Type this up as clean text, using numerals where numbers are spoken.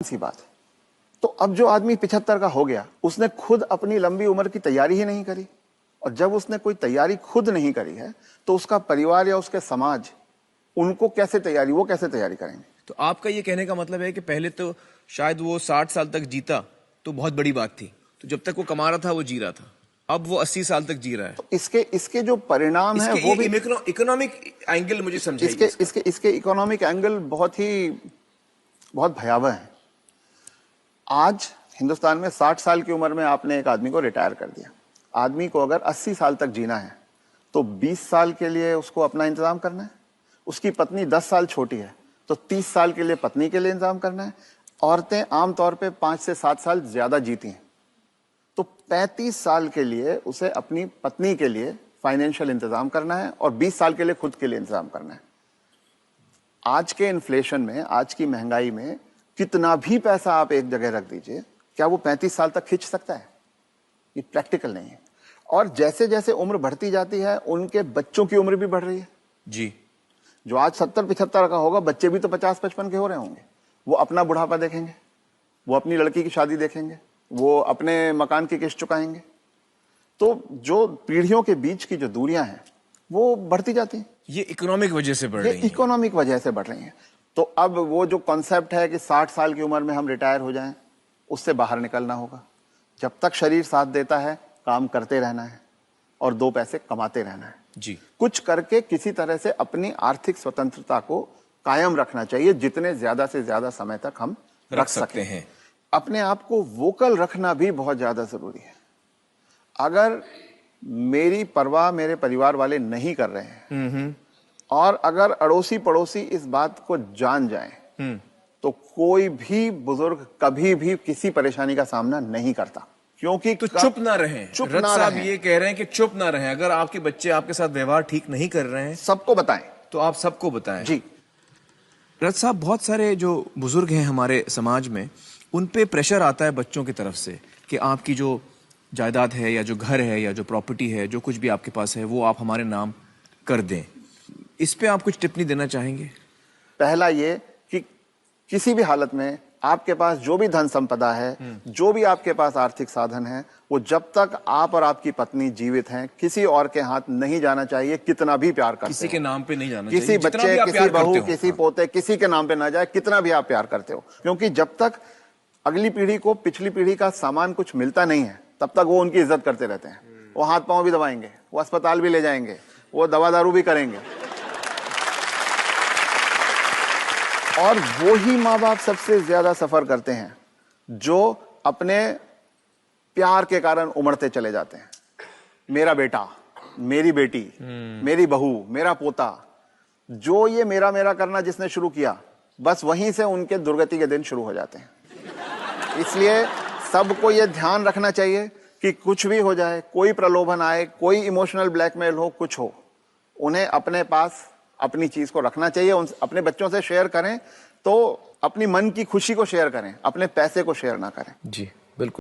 सी बात है। तो अब जो आदमी 75 का हो गया, उसने खुद अपनी लंबी उम्र की तैयारी ही नहीं करी, और जब उसने कोई तैयारी खुद नहीं करी है तो उसका परिवार या उसके समाज उनको कैसे तैयारी, वो कैसे तैयारी करेंगे? तो आपका ये कहने का मतलब है कि पहले तो शायद वो 60 साल तक जीता तो बहुत बड़ी बात थी, तो जब तक वो कमा रहा था वो जी रहा था, अब वो 80 साल तक जी रहा है। तो इसके जो परिणाम है वो भी इकोनॉमिक एंगल मुझे समझाइए। इसके इकोनॉमिक एंगल बहुत भयावह है। आज हिंदुस्तान में 60 साल की उम्र में आपने एक आदमी को रिटायर कर दिया। आदमी को अगर 80 साल तक जीना है तो 20 साल के लिए उसको अपना इंतजाम करना है। उसकी पत्नी 10 साल छोटी है तो 30 साल के लिए पत्नी के लिए इंतजाम करना है। औरतें आमतौर पे 5 से 7 साल ज्यादा जीती हैं, तो 35 साल के लिए उसे अपनी पत्नी के लिए फाइनेंशियल इंतजाम करना है और 20 साल के लिए खुद के लिए इंतजाम करना है। आज के इन्फ्लेशन में, आज की महंगाई में कितना भी पैसा आप एक जगह रख दीजिए, क्या वो 35 साल तक खींच सकता है? ये प्रैक्टिकल नहीं है। और जैसे जैसे उम्र बढ़ती जाती है उनके बच्चों की उम्र भी बढ़ रही है जी। जो आज 70-75 का होगा, बच्चे भी तो 50-55 के हो रहे होंगे। वो अपना बुढ़ापा देखेंगे, वो अपनी लड़की की शादी देखेंगे, वो अपने मकान की किस्त चुकाएंगे। तो जो पीढ़ियों के बीच की जो दूरियां हैं वो बढ़ती जाती हैं। ये इकोनॉमिक वजह से बढ़ रही है। इकोनॉमिक वजह से बढ़ रही हैं। तो अब वो जो कॉन्सेप्ट है कि 60 साल की उम्र में हम रिटायर हो जाएं, उससे बाहर निकलना होगा। जब तक शरीर साथ देता है काम करते रहना है और 2 पैसे कमाते रहना है जी। कुछ करके किसी तरह से अपनी आर्थिक स्वतंत्रता को कायम रखना चाहिए, जितने ज्यादा से ज्यादा समय तक हम रख सकते हैं। अपने आप को वोकल रखना भी बहुत ज्यादा जरूरी है। अगर मेरी परवाह मेरे परिवार वाले नहीं कर रहे हैं और अगर अड़ोसी पड़ोसी इस बात को जान जाएं तो कोई भी बुजुर्ग कभी भी किसी परेशानी का सामना नहीं करता, क्योंकि तो चुप ना रहें। चुप रथ ना साहब रहें। ये कह रहे हैं कि चुप ना रहें। अगर आपके बच्चे आपके साथ व्यवहार ठीक नहीं कर रहे हैं सबको बताएं। तो आप सबको बताएं जी। रथ साहब, बहुत सारे जो बुजुर्ग हैं हमारे समाज में, उन पे प्रेशर आता है बच्चों की तरफ से कि आपकी जो जायदाद है या जो घर है या जो प्रॉपर्टी है, जो कुछ भी आपके पास है, वो आप हमारे नाम कर दें। इस पे आप कुछ टिप्पणी देना चाहेंगे? पहला ये कि किसी भी हालत में आपके पास जो भी धन संपदा है, जो भी आपके पास आर्थिक साधन है, वो जब तक आप और आपकी पत्नी जीवित हैं किसी और के हाथ नहीं जाना चाहिए। कितना भी प्यार करते किसी के नाम पे नहीं जाना किसी चाहिए। बच्चे, किसी बहू, किसी पोते, किसी के नाम पे ना जाए, कितना भी आप प्यार करते हो। क्योंकि जब तक अगली पीढ़ी को पिछली पीढ़ी का सामान कुछ मिलता नहीं है तब तक वो उनकी इज्जत करते रहते हैं। वो हाथ पांव भी दबाएंगे, वो अस्पताल भी ले जाएंगे, वो दवा दारू भी करेंगे। और वो ही माँ बाप सबसे ज्यादा सफर करते हैं जो अपने प्यार के कारण उमड़ते चले जाते हैं। मेरा बेटा, मेरी बेटी, मेरी बहू, मेरा पोता, जो ये मेरा मेरा करना जिसने शुरू किया, बस वहीं से उनके दुर्गति के दिन शुरू हो जाते हैं। इसलिए सबको ये ध्यान रखना चाहिए कि कुछ भी हो जाए, कोई प्रलोभन आए, कोई इमोशनल ब्लैकमेल हो, कुछ हो, उन्हें अपने पास अपनी चीज को रखना चाहिए। अपने बच्चों से शेयर करें तो अपनी मन की खुशी को शेयर करें, अपने पैसे को शेयर ना करें। जी।